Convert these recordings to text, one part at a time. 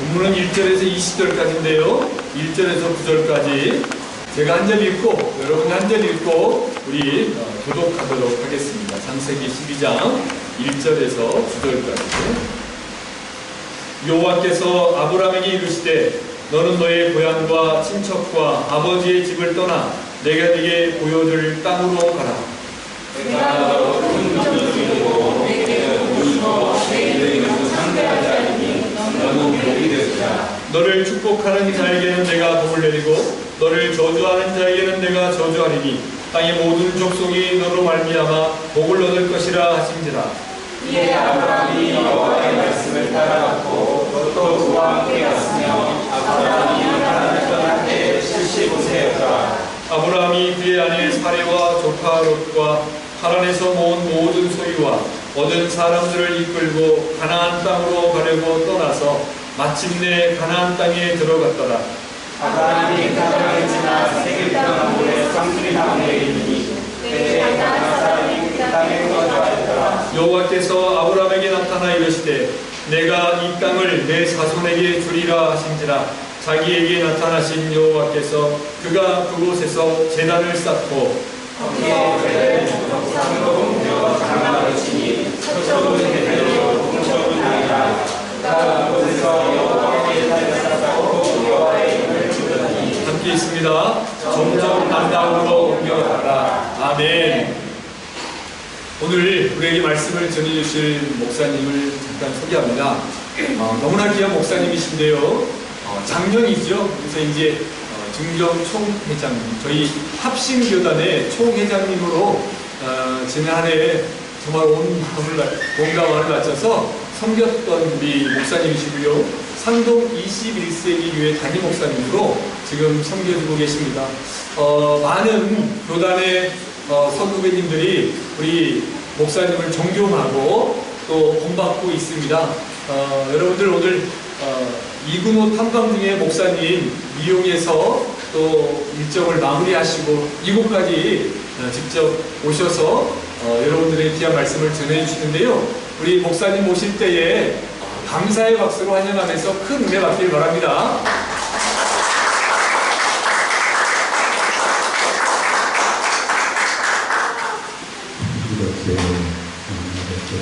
본문은 1절에서 20절까지인데요. 1절에서 9절까지 제가 한 절 읽고 여러분이 한 절 읽고 우리 교독하도록 하겠습니다. 창세기 12장 1절에서 9절까지. 여호와께서 아브라함에게 이르시되 너는 너의 고향과 친척과 아버지의 집을 떠나 내가 네게 보여줄 땅으로 가라. 내가 너로 큰 민족이 되고 내게 오시고 내 이름을 상대할 자이니 너는 복이 되리라. 너를 축복하는 자에게는 내가 복을 내리고 너를 저주하는 자에게는 내가 저주하리니 땅의 모든 족속이 너로 말미암아 복을 얻을 것이라 하신지라. 이에 아브라함이 여호와의 말씀을 따라갔고 롯도 그와 함께 갔으며 아브라함이 하란을 떠날 때 75세였더라. 아브라함이 그의 아내 사레와 조카 롯과 하란에서 모은 모든 소유와 얻은 사람들을 이끌고 가나안 땅으로 가려고 떠나서 마침내 가나안 땅에 들어갔더라. 아브라함이 그 땅을 지나 세겜 땅에 상수리 나무에 이르니 그때 가나안 사람이 그 땅에 거주하였더라. 여호와께서 아브라함에게 나타나 이르시되 내가 이 땅을 내 자손에게 주리라 하신지라. 자기에게 나타나신 여호와께서 그가 그곳에서 제단을 쌓고 거기에 그를 상도 공녀 장막을 치니 서쪽은 베델이요 동쪽은 아이라. 그가 그곳에서 여호와의 제단을 쌓고 여호와의 이름을 부르더니 함께 있습니다. 점점 남당으로 옮겨가라. 아멘. 오늘 우리에게 말씀을 전해주실 목사님을 잠깐 소개합니다. 너무나 귀한 목사님이신데요. 장년이죠. 그래서 이제 중정 총회장님, 저희 합심교단의 총회장님으로 지난 한 해 정말 온 마음을 바쳐서 섬겼던 우리 목사님이시고요. 상동 21세기 교회 담임 목사님으로 지금 섬겨주고 계십니다. 많은 교단의 선후배님들이 우리 목사님을 존경하고 또 본받고 있습니다. 여러분들 오늘 이근호 탐방 중에 목사님 이용해서 또 일정을 마무리하시고 이곳까지 직접 오셔서 여러분들의 귀한 말씀을 전해주시는데요. 우리 목사님 모실 때에 감사의 박수로 환영하면서 큰 은혜 받길 바랍니다. 이렇게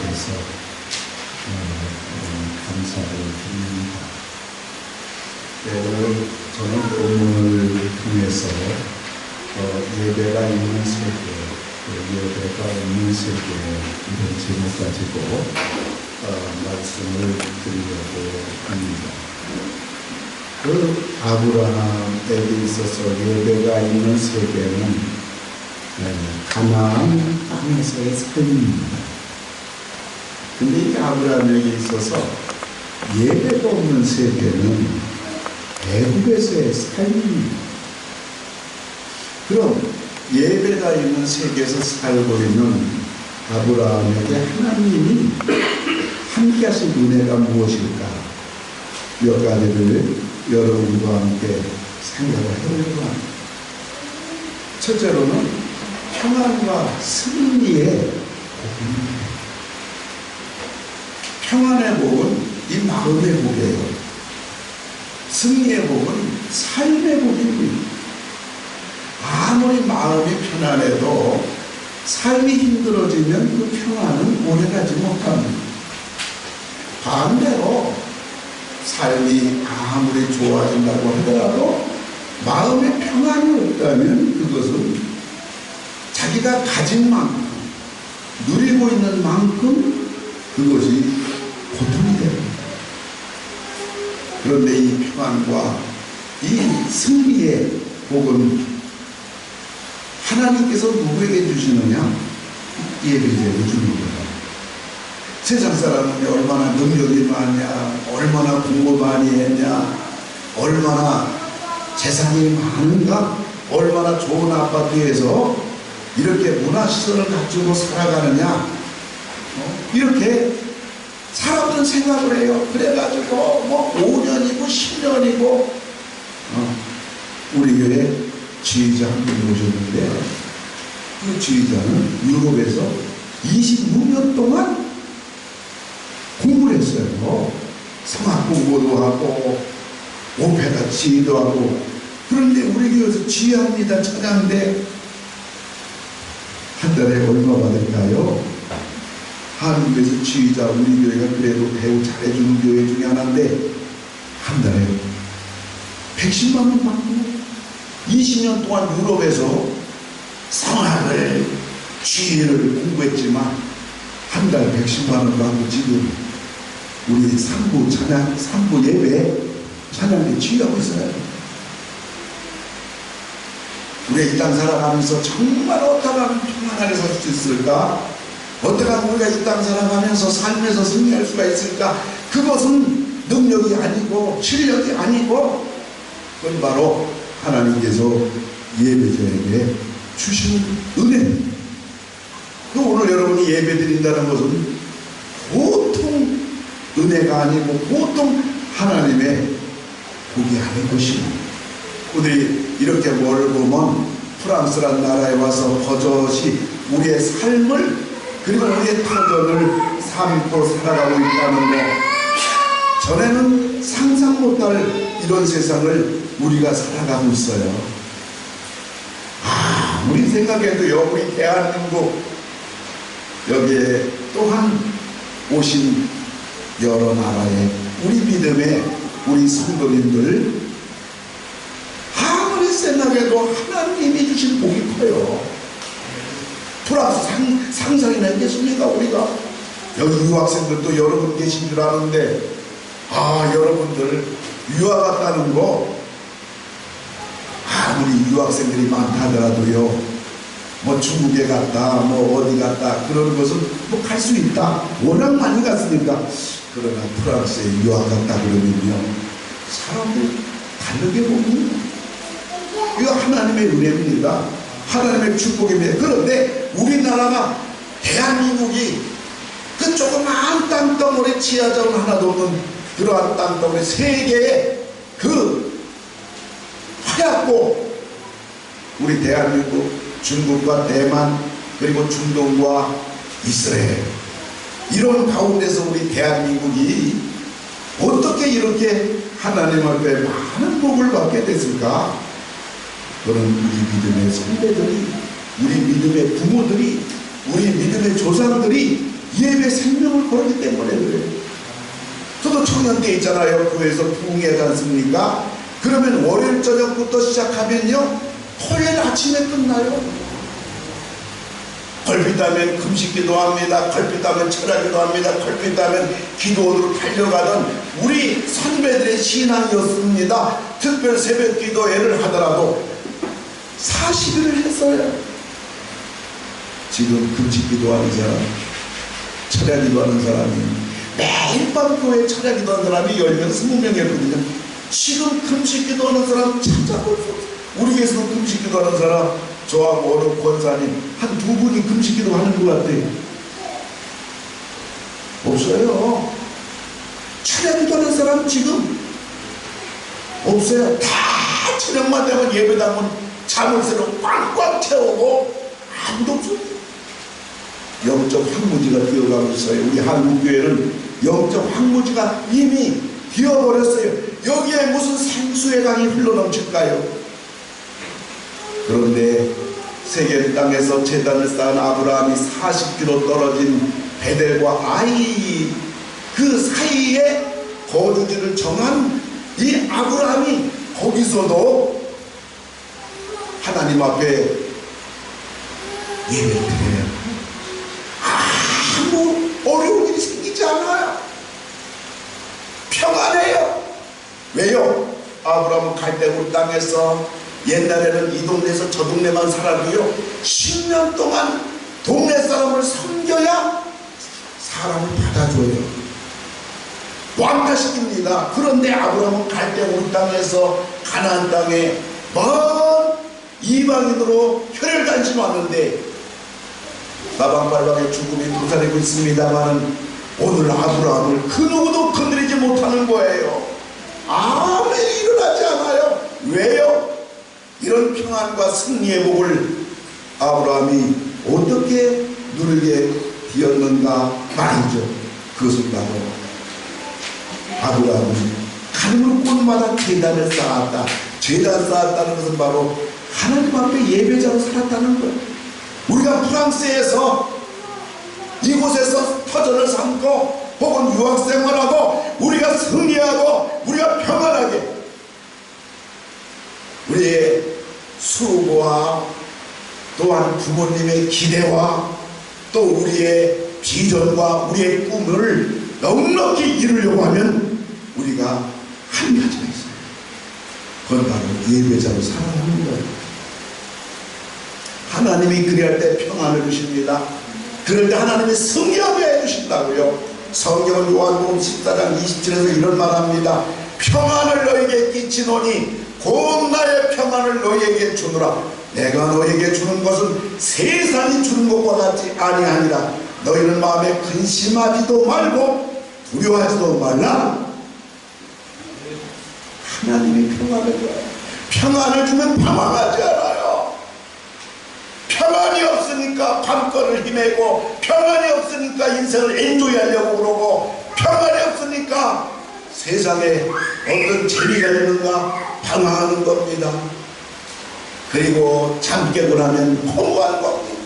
해서 감사를 드립니다. 저는 본문을 통해서 예배가 있는 세계, 예배가 없는 세계 이런 제목 가지고 말씀을 드리려고 합니다. 그 아브라함에게 있어서 예배가 있는 세계는 가나안 땅에서의 삶입니다. 근데 이 아브라함에게 있어서 예배가 없는 세계는 애굽에서의 삶입니다. 그럼 예배가 있는 세계에서 살고 있는 아브라함에게 하나님이 함께 하신 은혜가 무엇일까? 몇 가지를 여러분과 함께 생각을 해보려고 합니다. 첫째로는 평안과 승리의 복입니다. 평안의 복은 이 마음의 복이에요. 승리의 복은 삶의 복입니다. 아무리 마음이 편안해도 삶이 힘들어지면 그 평안은 오래가지 못합니다. 반대로 삶이 아무리 좋아진다고 하더라도 마음에 평안이 없다면 그것은 자기가 가진 만큼, 누리고 있는 만큼 그것이 고통이 됩니다. 그런데 이 평안과 이 승리의 복은 하나님께서 누구에게 주시느냐? 예배자에게 주는 거예요. 세상 사람은 얼마나 능력이 많냐, 얼마나 공부 많이 했냐, 얼마나 재산이 많은가, 얼마나 좋은 아파트에서 이렇게 문화시설을 갖추고 살아가느냐, 이렇게 사람들은 생각을 해요. 그래가지고 뭐 5년이고 10년이고 우리 교회 지휘자 한 분이 오셨는데 그 지휘자는 유럽에서 26년 동안 공부를 했어요. 성악 홍보도 하고 오페라 지휘도 하고. 그런데 우리 교회에서 지휘합니다. 찬양대 한 달에 얼마 받을까요? 한국에서 지휘자 우리 교회가 그래도 배우 잘해주는 교회 중에 하나인데 한 달에 110만 원 받고 20년 동안 유럽에서 성악을 지휘를 공부했지만 한 달 110만 원 받고 지금 우리 3부 예배 찬양대 지휘하고 있어요. 우리 이 땅 살아가면서 정말 어떻게 하면 평안하게 살 수 있을까? 어떻게 하면 우리가 이 땅 살아가면서 삶에서 승리할 수가 있을까? 그것은 능력이 아니고 실력이 아니고 그건 바로 하나님께서 예배자에게 주시는 은혜입니다. 그 오늘 여러분이 예배 드린다는 것은 보통 은혜가 아니고 보통 하나님의 복이 아닌 것입니다. 우리 이렇게 멀고 먼 프랑스란 나라에 와서 버젓이 우리의 삶을 그리고 우리의 터전을 삼고 살아가고 있다는 것, 전에는 상상 못할 이런 세상을 우리가 살아가고 있어요. 우리 생각에도요, 우리 대한민국 여기에 또한 오신 여러 나라의 우리 믿음의 우리 성도님들 아무리 생각해도 하나님이 주신 복이 커요. 프랑스 상상이나 있겠습니까? 우리가 여기 유학생들도 여러분 계신 줄 아는데 여러분들 유학 갔다는 거 아무리 유학생들이 많다 하더라도요, 뭐 중국에 갔다 뭐 어디 갔다 그러는 것은 뭐 갈 수 있다, 워낙 많이 갔으니까. 그러나 프랑스에 유학 갔다 그러면요, 사람들이 다르게 봅니다. 이거 하나님의 은혜입니다. 하나님의 축복입니다. 그런데 우리나라가 대한민국이 그 조그마한 땅덩어리 지하자원 하나도 없는 그러한 땅덩어리 세계에 그 하얗고 우리 대한민국, 중국과 대만 그리고 중동과 이스라엘 이런 가운데서 우리 대한민국이 어떻게 이렇게 하나님 앞에 많은 복을 받게 됐을까? 그런 우리 믿음의 선배들이, 우리 믿음의 부모들이, 우리 믿음의 조상들이 예배 생명을 걸었기 때문에 그래요. 저도 청년 때 있잖아요. 교회에서 부흥회하지 않습니까? 그러면 월요일 저녁부터 시작하면요, 토요일 아침에 끝나요. 걸핏하면 금식기도 합니다. 걸핏하면 철야기도 합니다. 걸핏하면 기도원으로 달려가던 우리 선배들의 신앙이었습니다. 특별 새벽 기도회를 하더라도 40일을 했어요. 지금 금식기도 하는 사람, 철야기도 하는 사람이 매일 밤 교회 철야기도 하는 사람이 10명, 20명이었거든요. 지금 금식기도 하는 사람 찾아볼 수 없어요. 우리 교회에서도 금식기도 하는 사람, 저하고 어느 권사님 한 2분이 금식기도 하는 것 같아요. 없어요. 철야기도 하는 사람 지금 없어요. 다 저녁만 되면 예배당은 자물쇠로 꽉꽉 채우고 아무도 없어요. 영적 황무지가 되어가고 있어요. 우리 한국교회는 영적 황무지가 이미 되어버렸어요. 여기에 무슨 생수의 강이 흘러넘칠까요? 그런데 세겜 땅에서 제단을 쌓은 아브라함이 40km 떨어진 베델과 아이 그 사이에 거주지를 정한 이 아브라함이 거기서도 하나님 앞에 예배를 드려요. 아무 어려운 일이 생기지 않아요. 평안해요. 왜요? 아브라함은 갈대굴 땅에서 옛날에는 이 동네에서 저 동네만 살아도요, 10년 동안 동네 사람을 섬겨야 사람을 받아줘요. 왕따시킵니다. 그런데 아브라함은 갈대굴 땅에서 가나안 땅에 먼 이방인으로 혈혈단신 왔는데 사방팔방에 죽음이 도사리고 있습니다만 오늘 아브라함을 그 누구도 건드리지 못하는 거예요. 아무 일이 일어나지 않아요. 왜요? 이런 평안과 승리의 복을 아브라함이 어떻게 누리게 되었는가 말이죠. 그것은 바로 아브라함은 가는 곳마다 제단을 쌓았다. 제단 쌓았다는 것은 바로 하나님 앞에 예배자로 살았다는 거예요. 우리가 프랑스에서 이곳에서 터전을 삼고 혹은 유학생활하고 우리가 승리하고 우리가 평안하게 우리의 수고와 또한 부모님의 기대와 또 우리의 비전과 우리의 꿈을 넉넉히 이루려고 하면 우리가 한 가지가 있어요. 그건 바로 예배자로 살아가는 거예요. 하나님이 그리할 때 평안을 주십니다. 그럴 때 하나님이 승리하게 해주신다고요. 성경은 요한복음 14장 27에서 이런 말합니다. 평안을 너에게 끼치노니 곧 나의 평안을 너에게 주노라. 내가 너에게 주는 것은 세상이 주는 것과 같지 아니하니라. 너희는 마음에 근심하지도 말고 두려워하지도 말라. 하나님이 평안을 줘요. 평안을 주면 방황하지 않아요. 평안이 없으니까 밤거를 헤매고, 평안이 없으니까 인생을 엔조이하려고 그러고, 평안이 없으니까 세상에 어떤 재미가 있는가 방황하는 겁니다. 그리고 잠 깨고 나면 허무한 겁니다.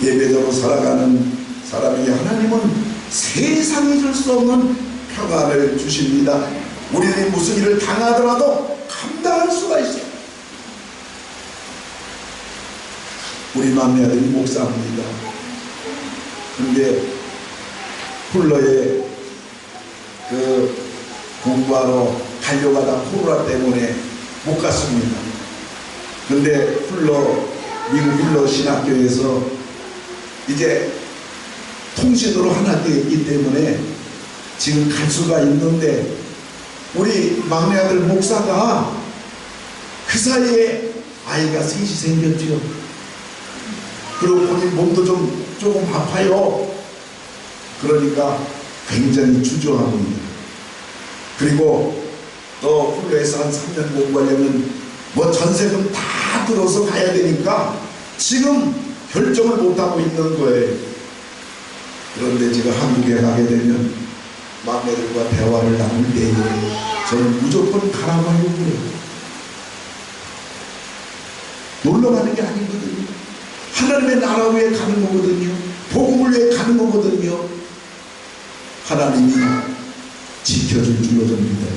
예배자로 살아가는 사람에게 하나님은 세상이 줄 수 없는 평안을 주십니다. 우리들이 무슨 일을 당하더라도 감당할 수가 있어요. 우리 막내 아들이 목사입니다. 근데 훌러에 공부하러 가려고 하다 코로나 때문에 못 갔습니다. 근데 미국 훌러 신학교에서 이제 통신으로 하나 되어 있기 때문에 지금 갈 수가 있는데 우리 막내 아들 목사가 그 사이에 아이가 셋이 생겼죠. 그리고 본인 몸도 조금 아파요. 그러니까 굉장히 주저합니다. 그리고 또 훌러에서 한 3년 공부하려면 뭐 전세금 다 들어서 가야 되니까 지금 결정을 못하고 있는 거예요. 그런데 제가 한국에 가게 되면 막내들과 대화를 나눌 때에 저는 무조건 가라고 하려고 그래요. 놀러 가는 게 아니거든요. 하나님의 나라 위에 가는 거거든요. 복음을 위해 가는 거거든요. 하나님이 지켜줄 줄로 접니다.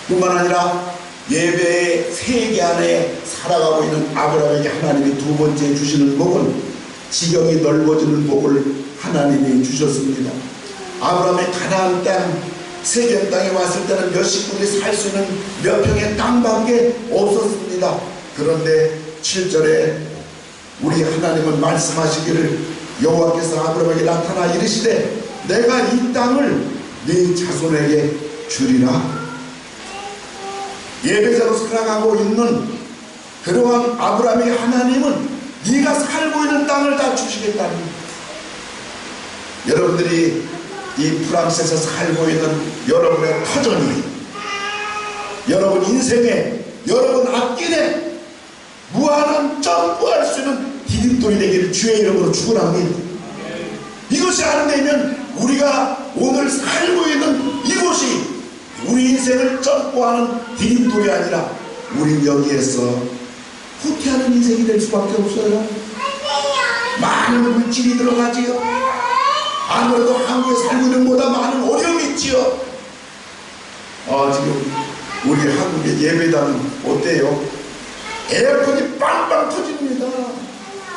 뿐만 아니라 예배의 세계 안에 살아가고 있는 아브라함에게 하나님이 두 번째 주시는 복은 지경이 넓어지는 복을 하나님이 주셨습니다. 아브라함의 가나안 땅, 세겜 땅에 왔을 때는 몇 식구들이 살 수 있는 몇 평의 땅밖에 없었습니다. 그런데 7절에 우리 하나님은 말씀하시기를 여호와께서 아브라함에게 나타나 이르시되 내가 이 땅을 네 자손에게 주리라. 예배자로 살아가고 있는 그러한 아브라함의 하나님은 네가 살고 있는 땅을 다 주시겠다는, 여러분들이 이 프랑스에서 살고 있는 여러분의 터전이 여러분 인생에 여러분 앞길에 무한한 점프할 수 있는 디딤돌이 되기를 주의 이름으로 축원합니다. 이것이 안 되면 우리가 오늘 살고 있는 이곳이 우리 인생을 점프하는 디딤돌이 아니라 우린 여기에서 후퇴하는 인생이 될 수밖에 없어요. 많은 물질이 들어가지요. 아무래도 한국에 살고 있는 것보다 많은 어려움이 있지요. 지금 우리 한국의 예배당은 어때요? 에어컨이 빵빵 터집니다.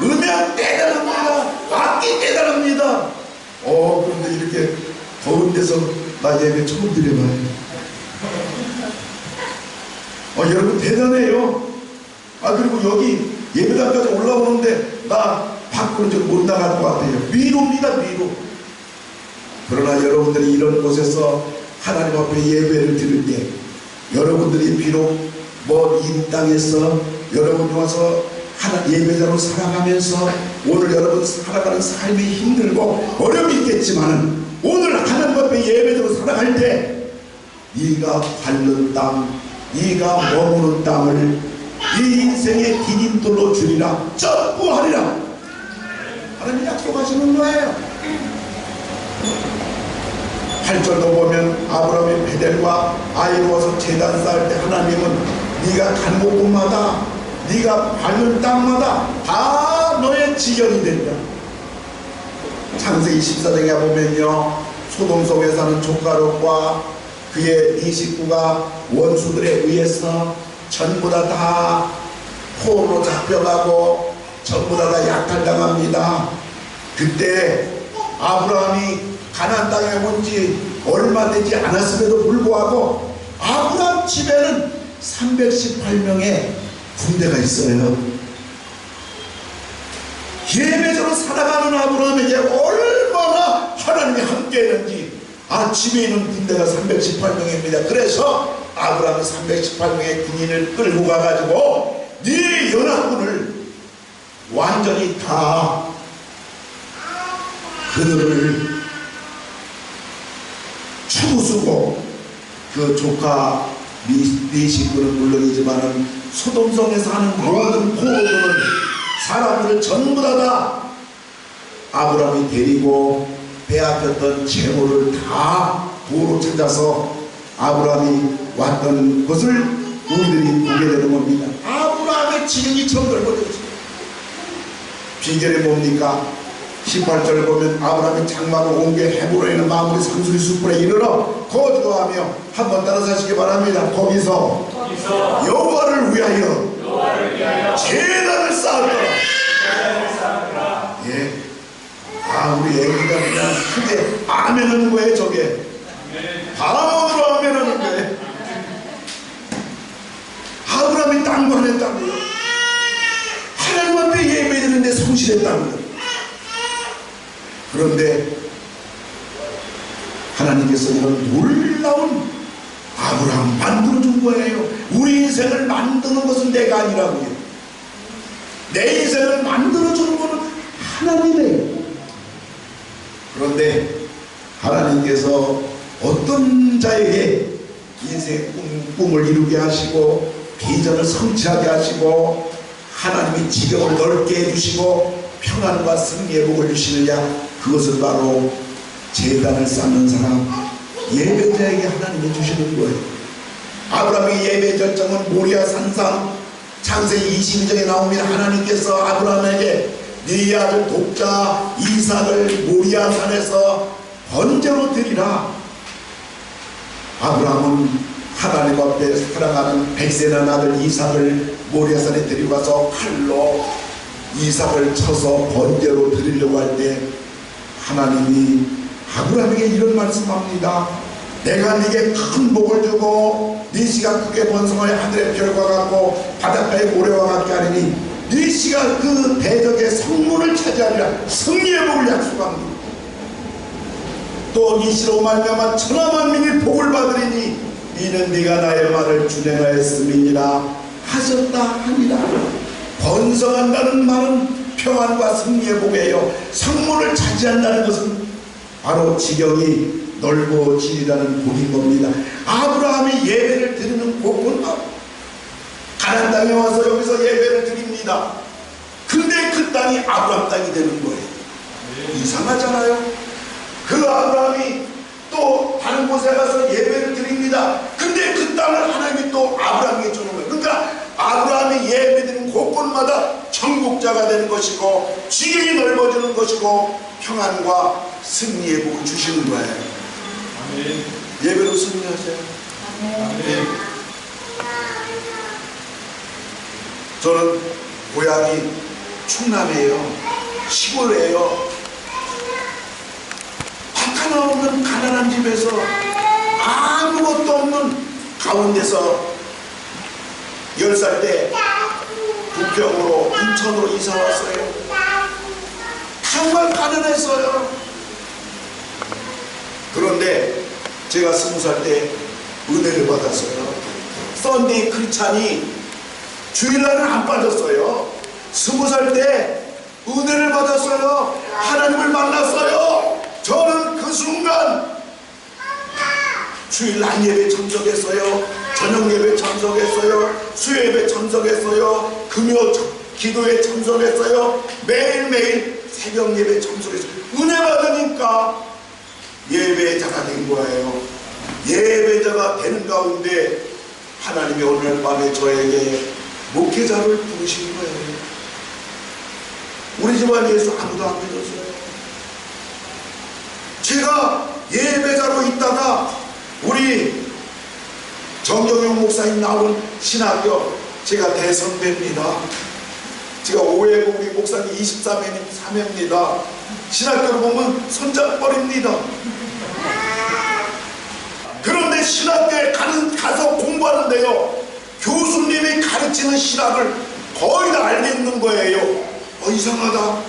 음향 대단합니다. 악기 대단합니다. 그런데 이렇게 더운 데서 나 예배 처음 드려봐요. 여러분 대단해요. 그리고 여기 예배당까지 올라오는데 나 밖으로 좀 못 나갈 것 같아요. 위로입니다, 위로. 그러나 여러분들이 이런 곳에서 하나님 앞에 예배를 드릴 때 여러분들이 비록 이 땅에서 여러분이 와서 예배자로 살아가면서 오늘 여러분 살아가는 삶이 힘들고 어려움이 있겠지만 오늘 하나님 앞에 예배자로 살아갈 때 네가 밟는 땅, 네가 머무는 땅을 네 인생의 디딤돌로 주리라, 점프하리라. 하나님 약속하시는 거예요. 8절도 보면 아브라함이 베델과 아이로워서 제단 쌓을 때 하나님은 네가 간 곳곳마다 네가 밟는 땅마다 다 너의 지경이 된다. 창세기 14장에 보면요, 소돔 속에 사는 조카 롯과 그의 네 식구가 원수들에 의해서 전부 다 포로로 잡혀가고 전부 다 약탈당합니다. 그때 아브라함이 가나안 땅에 온 지 얼마 되지 않았음에도 불구하고 아브라함 집에는 318명의 군대가 있어요. 예배자로 살아가는 아브라함에게 얼마나 하나님이 함께했는지, 집에 있는 군대가 318명입니다. 그래서 아브라함이 318명의 군인을 끌고 가가지고 네 연합군을 완전히 다 그들을 추구수고, 그 조카 네 식구는 물론이지만은 소돔성에 사는 모든 포로들은 사람들을 전부 다 아브라함이 데리고 빼앗겼던 재물을 다 도로 찾아서 아브라함이 왔던 것을 우리들이 보게 되는 겁니다. 아브라함의 지경이 처음 넓어졌죠. 비결이 뭡니까? 18절 보면 아브라함이 장막을 옮겨 헤브론에 있는 마무리 상수리 숲에 이르러 거주하며, 한번 따라서 바랍니다. 거기서 여호와를 위하여 제단을 쌓았더라. 예. 우리 애기가 그냥 크게 아멘하는 거예요. 저게 바람으로 아멘하는 거예요. 아브라함이 땅관했다고요. 하나님 앞에 예배드리는데 성실했다고요. 그런데 하나님께서 이런 놀라운 아브라함 만들어준 거예요. 우리 인생을 만드는 것은 내가 아니라고요. 내 인생을 만들어주는 것은 하나님이에요. 그런데 하나님께서 어떤 자에게 인생의 꿈을 이루게 하시고 비전을 성취하게 하시고 하나님이 지경을 넓게 해주시고 평안과 승리의 복을 주시느냐, 그것은 바로 제단을 쌓는 사람, 예배자에게 하나님이 주시는 거예요. 아브라함의 예배 절정은 모리아 산상, 창세기 22장에 나옵니다. 하나님께서 아브라함에게 네 아들 독자 이삭을 모리아 산에서 번제로 드리라. 아브라함은 하나님 앞에 사랑하는 백세난 아들 이삭을 모리아 산에 데리고 가서 칼로 이삭을 쳐서 번제로 드리려고 할 때 하나님이 아브라함에게 이런 말씀합니다. 내가 네게 큰 복을 주고 네 씨가 크게 번성하여 하늘의 별과 같고 바닷가의 모래와 같게 하리니 네 씨가 그 대적의 성문을 차지하리라. 승리의 복을 약속합니다. 또 네 씨로 말미암아 천하 만민이 복을 받으리니 이는 네가 나의 말을 준행하였음이니라 하셨다 하니라. 번성한다는 말은 평안과 승리의 복이에요. 성문을 차지한다는 것은 바로 지경이 넓어지리라는 복인 겁니다. 아브라함이 예배를 드리는 곳은 가나안 땅에 와서 여기서 예배를 드립니다. 근데 그 땅이 아브라함 땅이 되는 거예요. 이상하잖아요. 그 아브라함이 또 다른 곳에 가서 예배를 드립니다. 근데 그 땅을 하나님이 또 아브라함에게 주는 거예요. 그러니까 아브라함이 예배드린 곳곳마다 정복자가 되는 것이고 지경이 넓어지는 것이고 평안과 승리의 복을 주시는 거예요. 아멘. 예배로 승리하세요. 아멘. 저는 고향이 충남이에요. 시골이에요. 밥 하나 없는 가난한 집에서 아무것도 없는 가운데서 10살 때 부평으로 인천으로 이사 왔어요. 정말 가난했어요. 그런데 제가 20살 때 은혜를 받았어요. 썬데이 크리스찬이 주일날은 안 빠졌어요. 20살 때 은혜를 받았어요. 하나님을 만났어요. 저는 그 순간 주일 날 예배 참석했어요. 저녁 예배 참석했어요. 수요 예배 참석했어요. 금요 기도에 참석했어요. 매일매일 새벽 예배 참석했어요. 은혜 받으니까 예배자가 된 거예요. 예배자가 되는 가운데 하나님이 오늘 밤에 저에게 목회자를 부르신 거예요. 우리 집안에서 아무도 안 믿었어요. 제가 예배자로 있다가 우리 정경영 목사님 나온 신학교 제가 대선배입니다. 제가 5회고 우리 목사님 23회입니다. 신학교로 보면 손잡벌입니다. 그런데 신학교에 가서 공부하는데요, 교수님이 가르치는 신학을 거의 다 알겠는 거예요. 이상하다.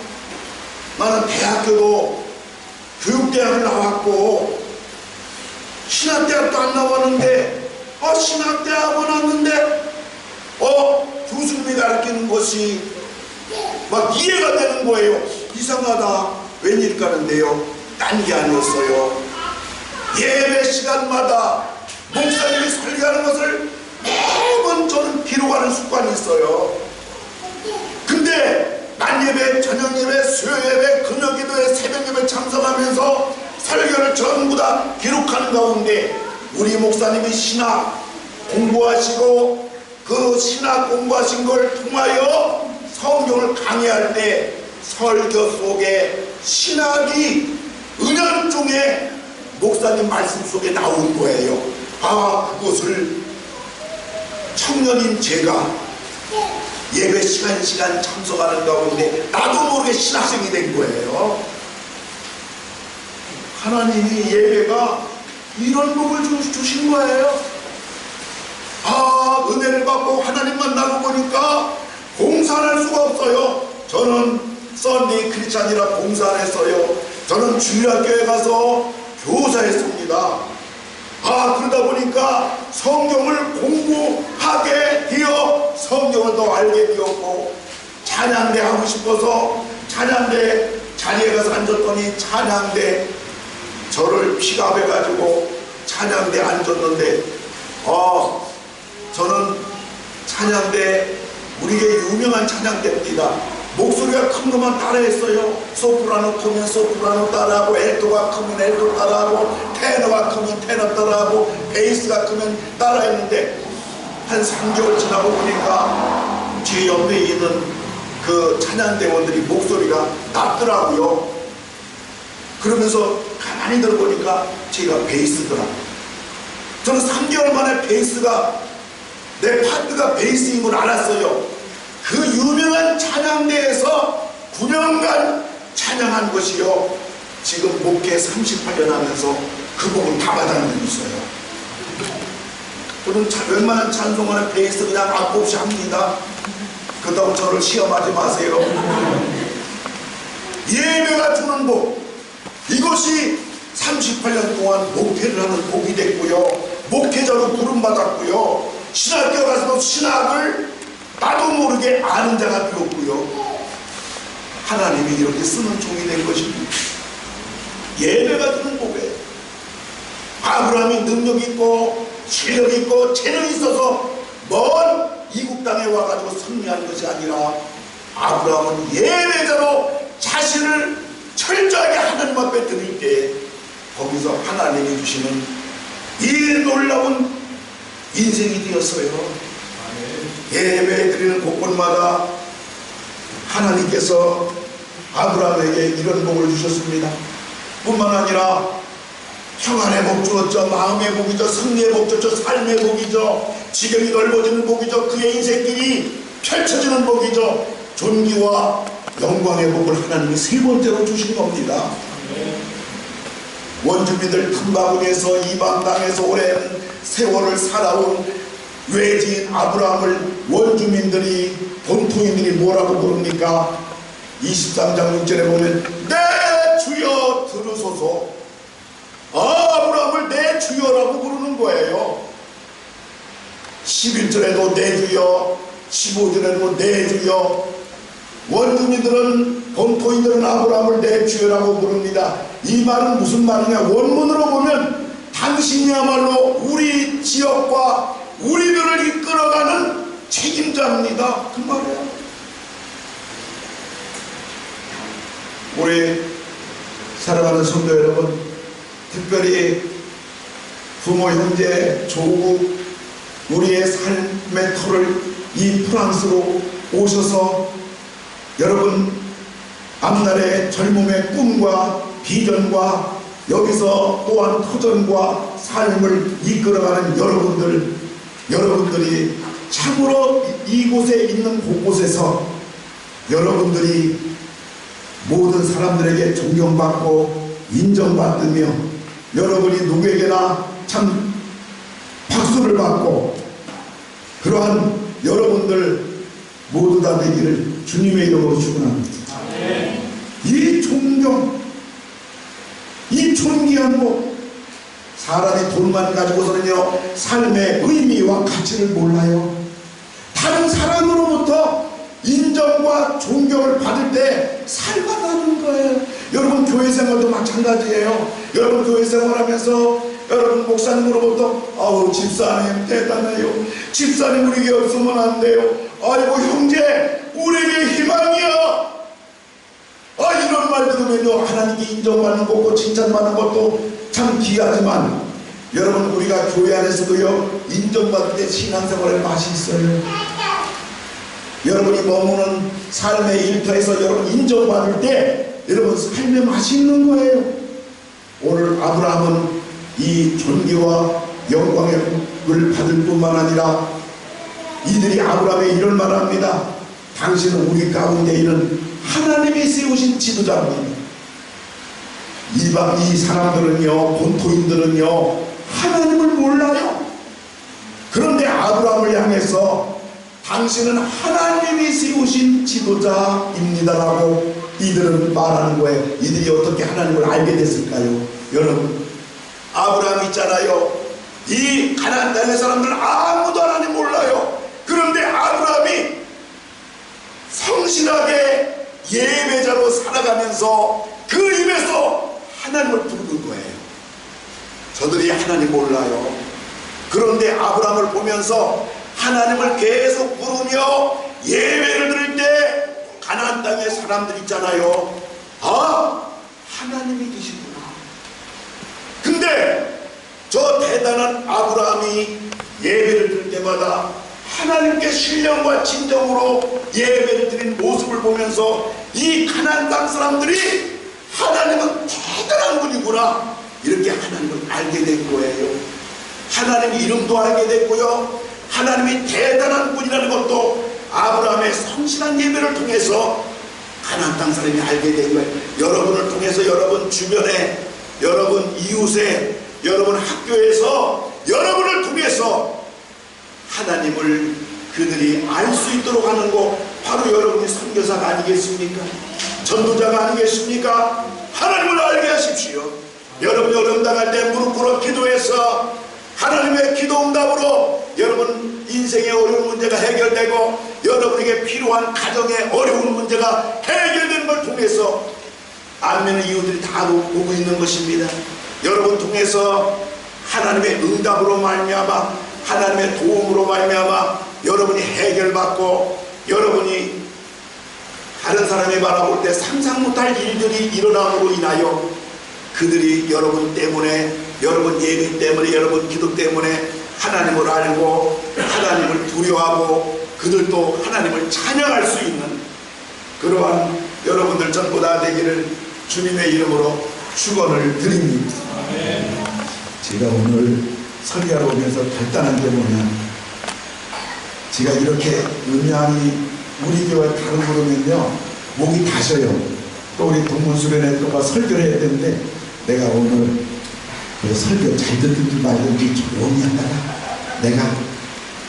나는 대학교도 교육대학을 나왔고 신학대학도 안 나왔는데 신학대학원 왔는데 교수님이 가르치는 것이 막 이해가 되는 거예요. 이상하다. 웬일까 하는데요, 딴 게 아니었어요. 예배 시간마다 목사님이 설교하는 것을 매번 저는 기록하는 습관이 있어요. 근데 낮예배, 저녁예배, 수요예배, 금요기도에 새벽예배 참석하면서 설교를 전부 다 기록하는 가운데 우리 목사님이 신학 공부하시고 그 신학 공부하신 걸 통하여 성경을 강의할 때 설교 속에 신학이 은연중에 목사님 말씀 속에 나온 거예요. 그것을 청년인 제가 예배 시간 참석하는 가운데 나도 모르게 신학생이 된 거예요. 하나님이 예배가 이런 복을 주신 거예요. 은혜를 받고 하나님 만나고 보니까 봉사 안 할 수가 없어요. 저는 썬데이 크리스찬이라 봉사 안 했어요. 저는 주일학교에 가서 교사했습니다. 그러다 보니까 성경을 공부하게 되어 성경을 더 알게 되었고, 찬양대 하고 싶어서 찬양대 자리에 가서 앉았더니 찬양대 저를 픽업해가지고 찬양대 앉았는데 저는 찬양대 우리에게 유명한 찬양대입니다. 목소리가 큰 것만 따라했어요. 소프라노 크면 소프라노 따라하고, 엘토가 크면 엘토 따라하고, 테너가 크면 테너 따라하고, 베이스가 크면 따라했는데 한 3개월 지나고 보니까 제 옆에 있는 그 찬양대원들이 목소리가 낮더라고요. 그러면서 가만히 들어보니까 제가 베이스더라고요. 저는 3개월 만에 베이스가 내 파트가 베이스인 걸 알았어요. 그 유명한 찬양대에서 9년간 찬양한 것이요, 지금 목회 38년 하면서 그 곡을 다 받아낸 적이 있어요. 저는 웬만한 찬송가는 베이스 그냥 악보 없이 합니다. 그렇다고 저를 시험하지 마세요. 예배가 주는 복, 이것이 38년 동안 목회를 하는 복이 됐고요, 목회자로 부름받았고요, 신학교 가서도 신학을 나도 모르게 아는 자가 되었고요, 하나님이 이렇게 쓰는 종이 된 것입니다. 예배가 주는 복이에요. 아브라함이 능력 있고 실력 있고 재능이 있어서 먼 이국 땅에 와가지고 승리한 것이 아니라, 아브라함은 예배자로 자신을 철저하게 하나님 앞에 드릴 때 거기서 하나님이 주시는 이 놀라운 인생이 되었어요. 예배 드리는 곳곳마다 하나님께서 아브라함에게 이런 복을 주셨습니다. 뿐만 아니라 평안의 복 주었죠. 마음의 복이죠. 승리의 복 주었죠. 삶의 복이죠. 지경이 넓어지는 복이죠. 그의 인생길이 펼쳐지는 복이죠. 존귀와 영광의 복을 하나님이 세 번째로 주신 겁니다. 원주민들 금바구니에서 이방 땅에서 오랜 세월을 살아온 외지인 아브라함을 원주민들이, 본토인들이 뭐라고 부릅니까? 23장 6절에 보면 내 주여 들으소서. 아브라함을 내 주여라고 부르는 거예요. 11절에도 내 주여, 15절에도 내 주여. 원주민들은, 본토인들은 아브라함을 내 주여라고 부릅니다. 이 말은 무슨 말이냐? 원문으로 보면 당신이야말로 우리 지역과 우리들을 이끌어가는 책임자입니다. 그 말이에요. 우리 사랑하는 성도 여러분, 특별히 부모, 형제, 조국, 우리의 삶의 터를 이 프랑스로 오셔서 여러분 앞날의 젊음의 꿈과 비전과 여기서 또한 터전과 삶을 이끌어가는 여러분들이 참으로 이곳에 있는 곳곳에서 여러분들이 모든 사람들에게 존경받고 인정받으며 여러분이 누구에게나 참 박수를 받고 그러한 여러분들 모두 다 되기를 주님의 이름으로 축원합니다. 이 존경, 이 존귀한 것, 사람이 돈만 가지고서는요 삶의 의미와 가치를 몰라요. 다른 사람으로부터 인정과 존경을 받을 때 살아가는 거예요. 여러분 교회 생활도 마찬가지예요. 여러분 교회 생활하면서 여러분 목사님으로부터 아우 집사님 대단해요. 집사님 우리에게 없으면 안 돼요. 아이고 형제 우리에게 희망이야. 이런 말 들으면요 하나님께 인정받는 것고 칭찬받는 것도 참 귀하지만 여러분 우리가 교회 안에서도요 인정받을 때 신앙생활에 맛이 있어요. 여러분이 머무는 삶의 일터에서 여러분 인정받을 때 여러분 삶에 맛이 있는 거예요. 오늘 아브라함은 이 존귀와 영광을 받을 뿐만 아니라 이들이 아브라함에 이런 말을 합니다. 당신은 우리 가운데 있는 하나님이 세우신 지도자입니다. 이 사람들은요 본토인들은요 하나님을 몰라요. 그런데 아브라함을 향해서 당신은 하나님이 세우신 지도자입니다라고 이들은 말하는 거예요. 이들이 어떻게 하나님을 알게 됐을까요? 여러분 아브라함 있잖아요. 이 가나안 땅의 사람들은 아무도 하나님 몰라요. 그런데 아브라함이 성실하게 예배자로 살아가면서 그 입에서 하나님을 부르는 거예요. 저들이 하나님 몰라요. 그런데 아브라함을 보면서 하나님을 계속 부르며 예배를 드릴 때 가나안 땅의 사람들 있잖아요. 하나님이 계시구나. 근데 저 대단한 아브라함이 예배를 드릴 때마다 하나님께 신령과 진정으로 예배를 드린 모습을 보면서 이 가나안 땅 사람들이 하나님은 대단한 분이구나 이렇게 하나님을 알게 된 거예요. 하나님 이름도 알게 됐고요. 하나님이 대단한 분이라는 것도 아브라함의 성실한 예배를 통해서 가나안 땅 사람이 알게 된 거예요. 여러분을 통해서 여러분 주변에 여러분 이웃에 여러분 학교에서 여러분을 통해서 하나님을 그들이 알 수 있도록 하는 거 바로 여러분이 선교사가 아니겠습니까? 전도자가 아니겠습니까? 하나님을 알게 하십시오. 여러분이 어려움 당할 때 무릎 꿇어 기도해서 하나님의 기도 응답으로 여러분 인생의 어려운 문제가 해결되고 여러분에게 필요한 가정의 어려운 문제가 해결되는 걸 통해서 안면의 이웃들이 다 보고 있는 것입니다. 여러분 통해서 하나님의 응답으로 말미암아 하나님의 도움으로 말미암아 여러분이 해결받고 여러분이 다른 사람이 바라볼 때 상상 못할 일들이 일어남으로 인하여 그들이 여러분 때문에 여러분 예배 때문에 여러분 기도 때문에 하나님을 알고 하나님을 두려워하고 그들도 하나님을 찬양할 수 있는 그러한 여러분들 전부 다 되기를 주님의 이름으로 축원을 드립니다. 제가 오늘 설교하러 오면서 결단한 게 뭐냐, 제가 이렇게 음향이 우리 교회 다른 그러면요 목이 가셔요. 또 우리 동문수련회 또가 설교를 해야 되는데 내가 오늘 그 설교 잘 듣든지 말든지 조용히 하다가 내가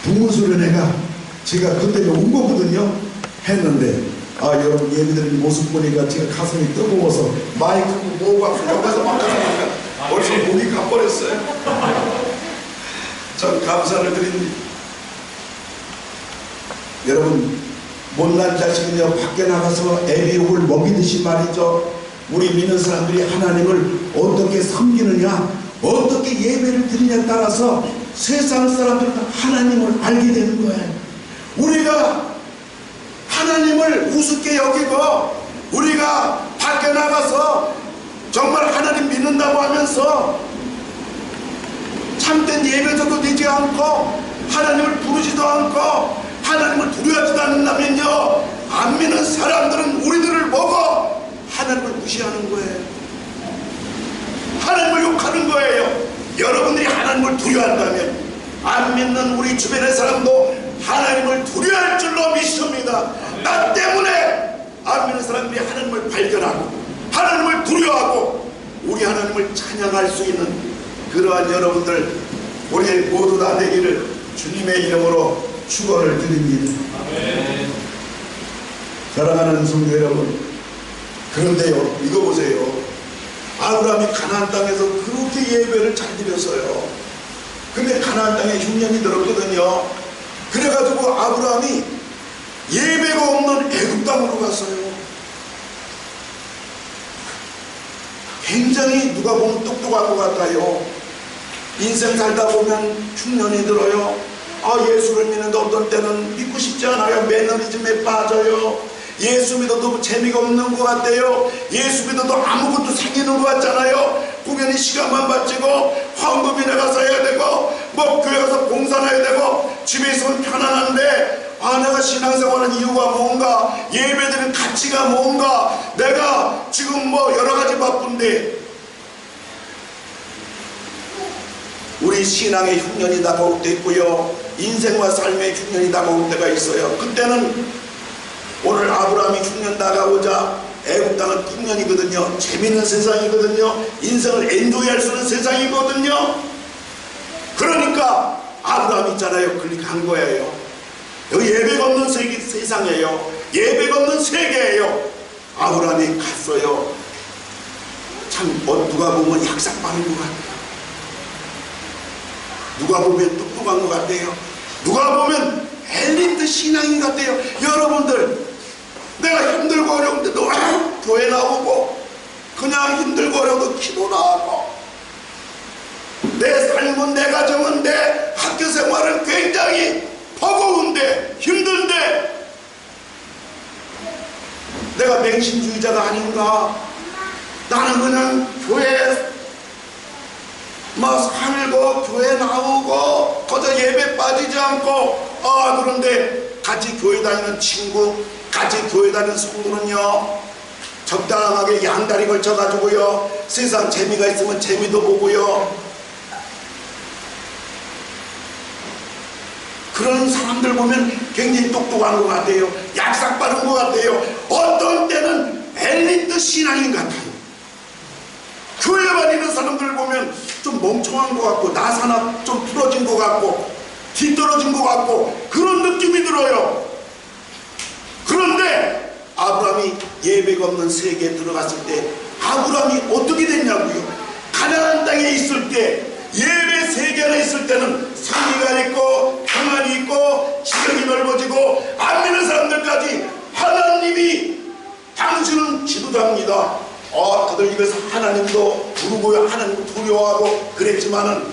동문수련회가 제가 그때 온 거거든요. 했는데 여러분 예배드리는 모습 보니까 제가 가슴이 뜨거워서 마이크고 뭐가 옆에서 막 가서 벌써 목이 가버렸어요. 전 감사를 드립니다. 여러분 못난 자식은요 밖에 나가서 애비욕을 먹이듯이 말이죠. 우리 믿는 사람들이 하나님을 어떻게 섬기느냐 어떻게 예배를 드리냐에 따라서 세상 사람들은 하나님을 알게 되는 거예요. 우리가 하나님을 우습게 여기고 우리가 밖에 나가서 정말 하나님 믿는다고 하면서 참된 예배도 되지 않고 하나님을 부르지도 않고 하나님을 두려워하지도 않는다면요, 안 믿는 사람들은 우리들을 보고 하나님을 무시하는 거예요. 하나님을 욕하는 거예요. 여러분들이 하나님을 두려워한다면 안 믿는 우리 주변의 사람도 하나님을 두려워할 줄로 믿습니다. 나 때문에 안 믿는 사람들이 하나님을 발견하고 하나님을 두려워하고 우리 하나님을 찬양할 수 있는 그러한 여러분들 우리 모두 다 되기를 주님의 이름으로 축원을 드립니다. 아멘. 사랑하는 성도 여러분, 그런데요, 이거 보세요. 아브라함이 가나안 땅에서 그렇게 예배를 잘 드렸어요. 근데 가나안 땅에 흉년이 들었거든요. 그래가지고 아브라함이 예배가 없는 애굽 땅으로 갔어요. 굉장히 누가 보면 똑똑한 것 같아요. 인생 살다 보면 흉년이 들어요. 예수를 믿는데 어떤 때는 믿고 싶지 않아요. 매너리즘에 빠져요. 예수 믿어도 재미가 없는 것 같아요. 예수 믿어도 아무것도 생기는 것 같잖아요. 공연히 시간만 바치고 헌금이 나가서 해야 되고 뭐 교회 가서 봉사나 해야 되고 집에 있으면 편안한데 내가 신앙생활하는 이유가 뭔가, 예배드리는 가치가 뭔가, 내가 지금 뭐 여러가지 바쁜데 우리 신앙의 흉년이 다가올 때 있고요, 인생과 삶의 흉년이 다가올 때가 있어요. 그때는 오늘 아브라함이 흉년 다가오자 애굽 땅은 흉년이거든요. 재밌는 세상이거든요. 인생을 엔조이할 수 있는 세상이거든요. 그러니까 아브라함 있잖아요, 클릭한 거예요. 여기 예배가 없는 세상이에요. 예배가 없는 세계예요. 아브라함이 갔어요. 참 누가 보면 약삭 빠른 것 같아요. 누가 보면 똑똑한 것 같아요. 누가 보면 엘리트 신앙인 것 같아요. 여러분들, 내가 힘들고 어려운데도 교회 나오고, 그냥 힘들고 어려워도 기도 나오고, 내 삶은 내 가정은 내 학교 생활은 굉장히 버거운데 힘든데 내가 맹신주의자가 아닌가? 나는 그냥 교회 살고 교회 나오고 거저 예배 빠지지 않고 그런데 같이 교회 다니는 친구, 같이 교회 다니는 성도는요, 적당하게 양다리 걸쳐가지고요, 세상 재미가 있으면 재미도 보고요, 그런 사람들 보면 굉장히 똑똑한 것 같아요. 약삭 빠른 것 같아요. 어떤 때는 엘리트 신앙인 같아요. 교회 다니는 사람들 보면 좀 멍청한 것 같고, 나사나 좀 풀어진 것 같고, 뒤떨어진 것 같고, 그런 느낌이 들어요. 그런데 아브라함이 예배가 없는 세계에 들어갔을 때 아브라함이 어떻게 됐냐고요. 가나안 땅에 있을 때, 예배 세계 안에 있을 때는 성리가 있고 평안이 있고 시력이 넓어지고 안 믿는 사람들까지 하나님이 당신은 지도자입니다. 그들 입에서 하나님도 부르고요, 하나님도 두려워하고 그랬지만은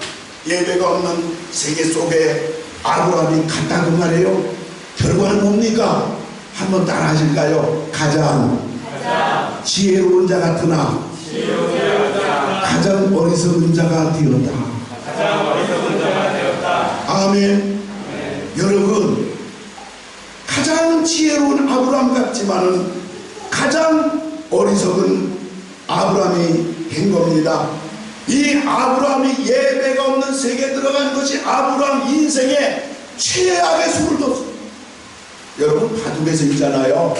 예배가 없는 세계 속에 아브라함이 갔다고 말해요. 결과는 뭡니까? 한번 따라 하실까요? 가장 지혜로운 자 같으나 가장 어리석은 자가 되었다. 아멘. 여러분, 가장 지혜로운 아브라함 같지만은 가장 어리석은 아브라함이 된 겁니다. 이 아브라함이 예배가 없는 세계에 들어간 것이 아브라함 인생의 최악의 수를 뒀어요. 여러분, 바둑에서 있잖아요.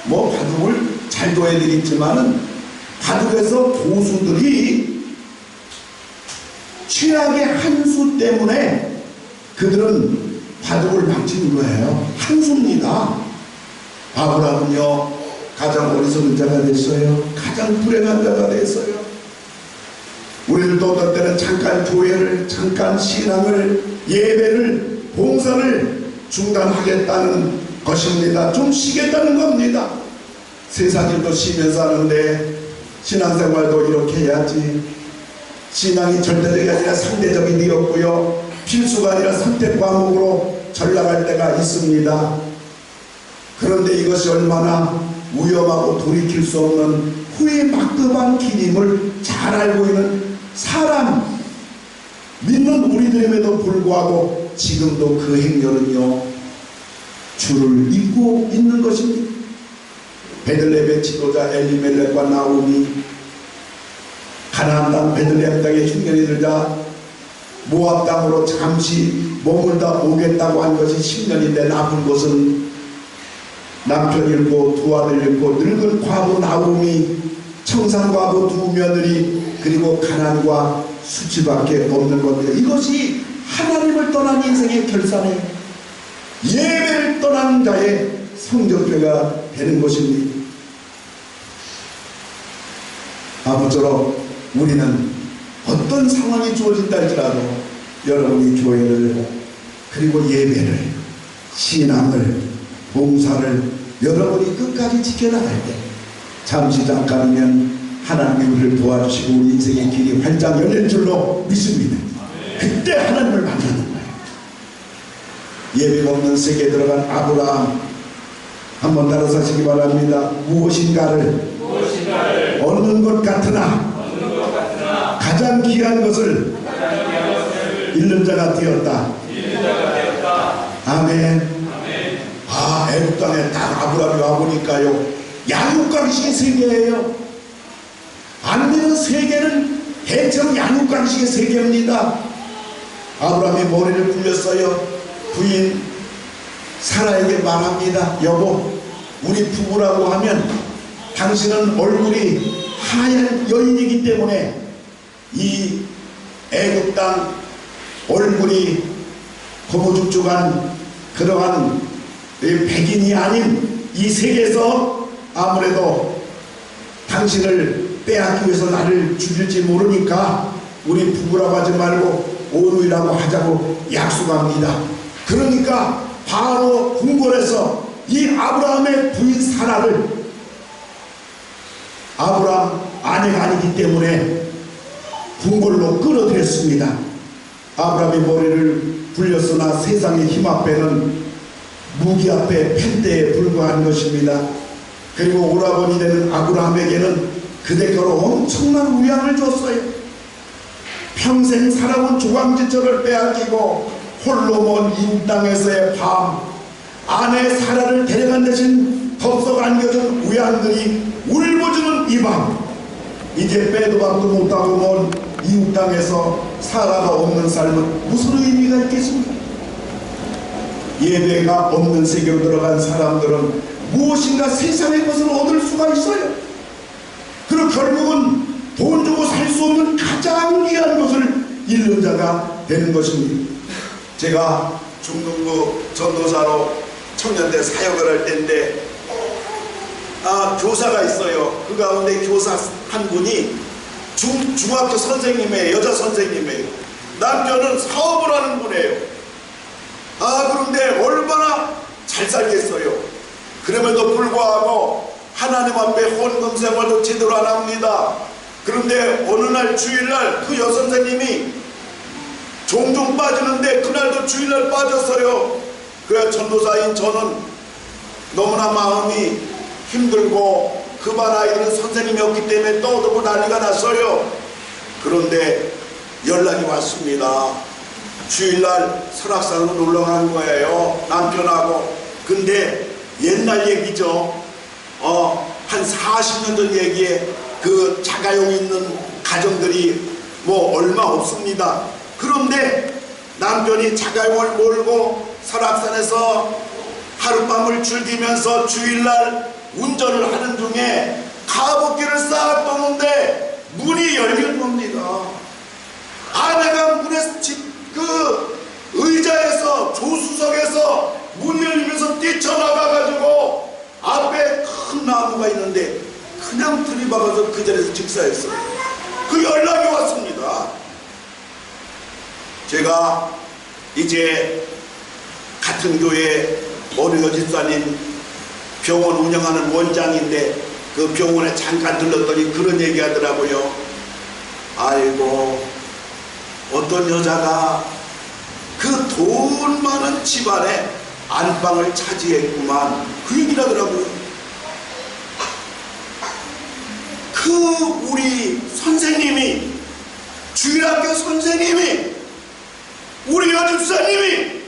뭐 바둑을 잘 둬야 되겠지만은 바둑에서 고수들이 최악의 한 수 때문에 그들은 바둑을 망치는 거예요. 한 수입니다. 아브라함은요, 가장 어리석은 자가 됐어요. 가장 불행한 자가 됐어요. 우리들도 어떤 때는 잠깐 교회를, 잠깐 신앙을, 예배를, 봉사를 중단하겠다는 것입니다. 좀 쉬겠다는 겁니다. 세상일도 쉬면서 하는데 신앙생활도 이렇게 해야지. 신앙이 절대적이 아니라 상대적이 되었고요, 필수가 아니라 선택 과목으로 전락할 때가 있습니다. 그런데 이것이 얼마나 위험하고 돌이킬 수 없는 후에 막급한 길임을 잘 알고 있는 사람, 믿는 우리들임에도 불구하고 지금도 그 행렬은요 주를 잊고 있는 것입니다. 베들레헴의 지도자 엘리멜렉과 나오미 가나안 땅 베들레헴 땅에 흉년이 들자 모압 땅으로 잠시 머물다 오겠다고 한 것이 10년인데 남은 것은 남편 잃고 두 아들 잃고 늙은 과부 나오미, 청산과부 두 며느리, 그리고 가난과 수치밖에 없는 겁니다. 이것이 하나님을 떠난 인생의 결산에 예배를 떠난 자의 성적표가 되는 것입니다. 아무쪼록 우리는 어떤 상황이 주어진다 할지라도 여러분이 교회를 그리고 예배를, 신앙을, 봉사를 여러분이 끝까지 지켜나갈 때 잠시 잠깐이면 하나님이 우리를 도와주시고 우리 인생의 길이 활짝 열릴 줄로 믿습니다. 그때 하나님을 만나는 거예요. 예배가 없는 세계에 들어간 아브라함, 한번 따라서 하시기 바랍니다. 무엇인가를 얻는 것 같으나 가장 귀한 것을 잃는 자가 되었다. 아멘. 애국 땅에 딱 아브라함이 와보니까요 양육강식의 세계예요. 안 믿는 세계는 대체로 양육강식의 세계입니다. 아브라함이 머리를 굴렸어요. 부인 사라에게 말합니다. 여보, 우리 부부라고 하면 당신은 얼굴이 하얀 여인이기 때문에 이 애국 땅 얼굴이 거무죽죽한 그러한 백인이 아닌 이 세계에서 아무래도 당신을 빼앗기 위해서 나를 죽일지 모르니까 우리 부부라고 하지 말고 오누이라고 하자고 약속합니다. 그러니까 바로 궁궐에서 이 아브라함의 부인 사라를 아브라함 아내가 아니기 때문에 궁궐로 끌어들였습니다. 아브라함의 머리를 굴렸으나 세상의 힘 앞에는 무기 앞에 펜대에 불과한 것입니다. 그리고 오라버니 되는 아브라함에게는 그대가로 엄청난 위안을 줬어요. 평생 살아온 조강지처를 빼앗기고 홀로 먼 이웃 땅에서의 밤, 아내 사라를 데려간 대신 덥석 안겨준 위안들이 울부짖는 이 밤, 이제 빼도 박도 못하고 먼 이웃 땅에서 사라가 없는 삶은 무슨 의미가 있겠습니까? 예배가 없는 세계로 들어간 사람들은 무엇인가 세상의 것을 얻을 수가 있어요. 그리고 결국은 돈 주고 살 수 없는 가장 귀한 것을 잃는 자가 되는 것입니다. 제가 중동부 전도사로 청년대 사역을 할 때인데 교사가 있어요. 그 가운데 교사 한 분이 중학교 선생님이에요. 여자 선생님이에요. 남편은 사업을 하는 분이에요. 그런데 얼마나 잘 살겠어요. 그럼에도 불구하고 하나님 앞에 헌금 생활도 제대로 안 합니다. 그런데 어느 날 주일날 그 여선생님이 종종 빠지는데 그날도 주일날 빠졌어요. 그래 전도사인 저는 너무나 마음이 힘들고 그반 아이들은 선생님이 없기 때문에 떠들고 난리가 났어요. 그런데 연락이 왔습니다. 주일날 설악산으로 놀러간 거예요, 남편하고. 근데 옛날 얘기죠. 한 40년 전 얘기에 그 자가용 있는 가정들이 뭐 얼마 없습니다. 그런데 남편이 자가용을 몰고 설악산에서 하룻밤을 즐기면서 주일날 운전을 하는 중에 가복기를 싹 도는데 문이 열린 겁니다. 아내가 문에 그 의자에서 조수석에서 문 열리면서 뛰쳐나가가지고 앞에 큰 나무가 있는데 그냥 들이박아서 그 자리에서 직사했어요. 그 연락이 왔습니다. 제가 이제 같은 교회 어느 여집사님 병원 운영하는 원장인데 그 병원에 잠깐 들렀더니 그런 얘기 하더라고요. 아이고, 어떤 여자가 그 돈 많은 집안에 안방을 차지했구만, 그 얘기를 하더라고요. 우리 선생님이, 주일학교 선생님이, 우리 여집사님이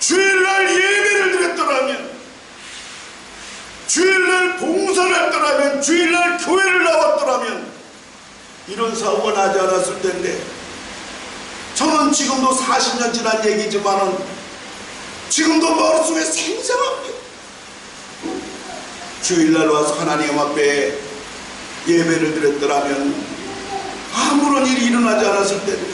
주일날 예배를 드렸더라면, 주일날 봉사를 했더라면, 주일날 교회를 나왔더라면 이런 사고가 나지 않았을 텐데, 저는 지금도 40년 지난 얘기지만은 지금도 머릿속에 생생합니다. 주일날 와서 하나님 앞에 예배를 드렸더라면 아무런 일이 일어나지 않았을 텐데,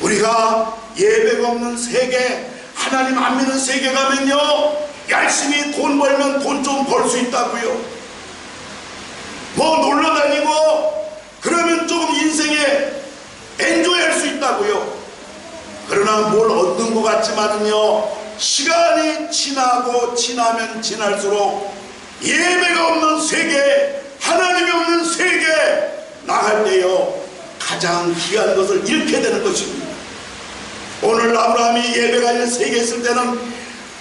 우리가 예배가 없는 세계, 하나님 안 믿는 세계 가면요, 열심히 돈 벌면 돈 좀 벌 수 있다고요. 뭐 놀러 다니고 그러면 조금 인생에 엔조이 할 수 있다고요. 그러나 뭘 얻는 것 같지만은요, 시간이 지나면 지날수록 예배가 없는 세계, 하나님이 없는 세계 나갈 때요, 가장 귀한 것을 잃게 되는 것입니다. 오늘 아브라함이 예배가 있는 세계에 있을 때는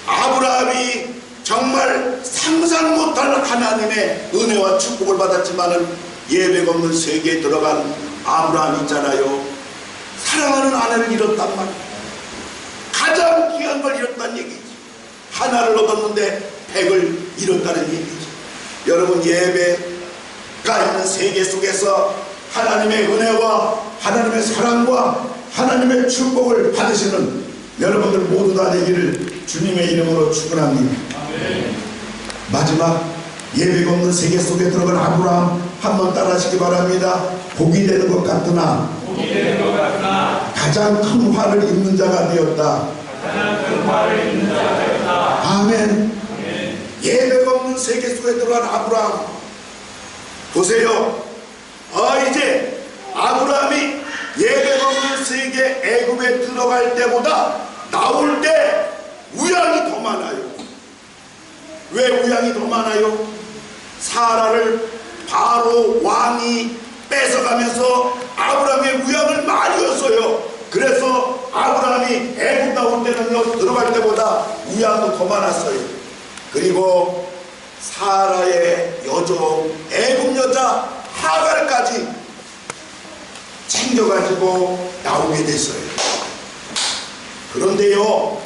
아브라함이 정말 상상 못할 하나님의 은혜와 축복을 받았지만은, 예배가 없는 세계에 들어간 아브라함 있잖아요, 사랑하는 아내를 잃었단 말이에요. 가장 귀한 걸 잃었다는 얘기죠. 하나를 얻었는데 100을 잃었다는 얘기죠. 여러분, 예배가 있는 세계 속에서 하나님의 은혜와 하나님의 사랑과 하나님의 축복을 받으시는 여러분들 모두 다 되기를 주님의 이름으로 축원합니다. 마지막 예배가 없는 세계 속에 들어간 아브라함 한번 따라하시기 바랍니다. 복이 되는 것 같으나 가장 큰 화를 입는 자가 되었다. 아멘. 예배가 없는 세계 속에 들어간 아브라함 보세요. 이제 아브라함이 예배가 없는 세계 애굽에 들어갈 때보다 나올 때 우양이 더 많아요. 왜 우양이 더 많아요? 사라를 바로 왕이 뺏어가면서 아브라함의 우양을 많이 줬어요. 그래서 아브라함이 애굽 나올 때는요, 들어갈 때보다 우양도 더 많았어요. 그리고 사라의 여종 애굽 여자 하갈까지 챙겨가지고 나오게 됐어요. 그런데요,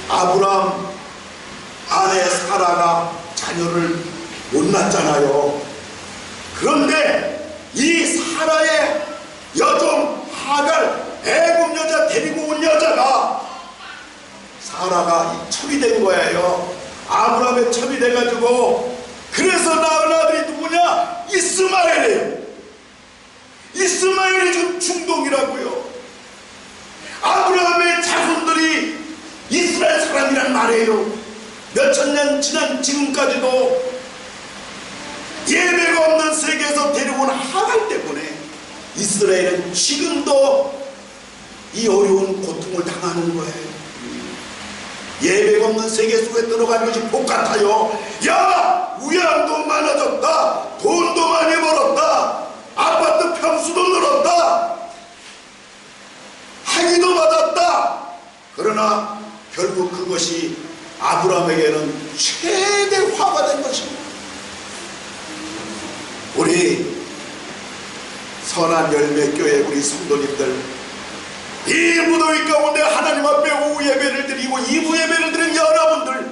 아브라함 아내 사라가 자녀를 못 낳잖아요. 그런데 이 사라의 여종 하갈, 애굽 여자 데리고 온 여자가, 사라가 첩이 된 거예요. 아브라함의 첩이 돼가지고, 그래서 낳은 아들이 누구냐? 이스마엘이에요. 이스마엘이 지금 중동이라고요. 아브라함의 자손들이 이스라엘 사람이란 말이에요. 몇천 년 지난 지금까지도 예배가 없는 세계에서 데려온 하갈 때문에 이스라엘은 지금도 이 어려운 고통을 당하는 거예요. 예배가 없는 세계 속에 들어간 것이 복 같아요. 야, 우양도 많아졌다, 돈도 많이 벌었다, 아파트 평수도 늘었다, 학위도 받았다. 그러나 결국 그것이 아브라함에게는 최대 화가 된 것입니다. 우리 선한 열매교회 우리 성도님들, 이 무더위 가운데 하나님 앞에 오후 예배를 드리고 이부 예배를 드린 여러분들,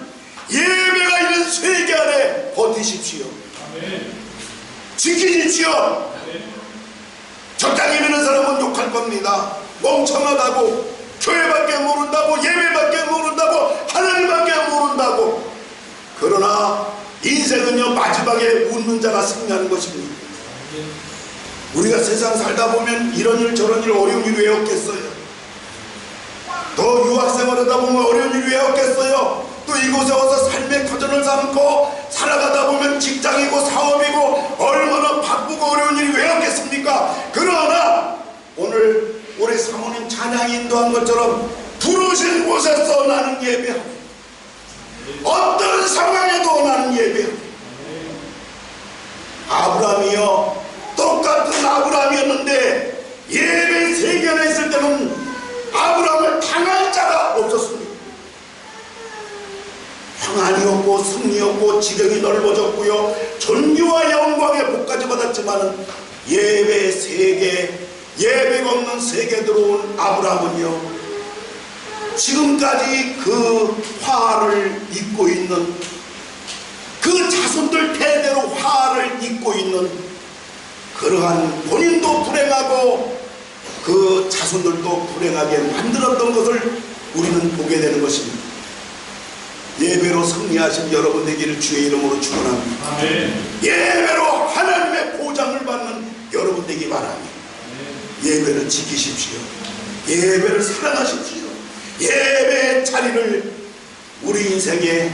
예배가 있는 세계 안에 버티십시오. 지키십시오. 적당히 믿는 사람은 욕할 겁니다. 멍청하다고, 교회밖에 모른다고, 예배밖에 모른다고, 하나님밖에 모른다고. 그러나 인생은요, 마지막에 웃는 자가 승리하는 것입니다. 우리가 세상 살다 보면 이런 일 저런 일 어려운 일 왜 없겠어요? 또 유학생활 하다 보면 어려운 일 왜 없겠어요? 또 이곳에 와서 삶의 터전을 삼고 살아가다 보면 직장이고 사업이고 얼마나 바쁘고 어려운 일이 왜 없겠습니까? 그러나 오늘 우리 사모님 찬양이 인도한 것처럼 부르신 곳에서 나는 예배하고, 어떤 상황에도 나는 예배하고. 아브라함이요, 똑같은 아브라함이었는데 예배 세계에 있을 때는 아브라함을 당할 자가 없었습니다. 평안이 없고 예배로 승리였고 지경이 넓어졌고요. 존귀와 영광의 복까지 받았지만 예배 세계, 예배가 없는 세계 들어온 아브라함은요, 지금까지 그 화를 입고 있는, 그 자손들 대대로 화를 입고 있는 그러한 본인도 불행하고 그 자손들도 불행하게 만들었던 것을 우리는 보게 되는 것입니다. 예배로 승리하신 여러분 되기를 주의 이름으로 축원합니다. 아멘. 예배로 하나님의 보장을 받는 여러분 되기 바랍니다. 예배를 지키십시오. 예배를 사랑하십시오. 예배의 자리를 우리 인생의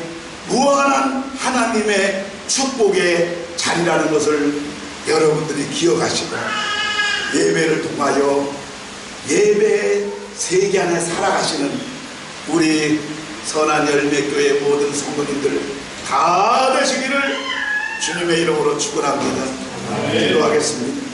무한한 하나님의 축복의 자리라는 것을 여러분들이 기억하시고 예배를 통하여 예배의 세계 안에 살아가시는 우리 선한 열매교회 모든 성도님들 다 되시기를 주님의 이름으로 축원합니다. 기도하겠습니다.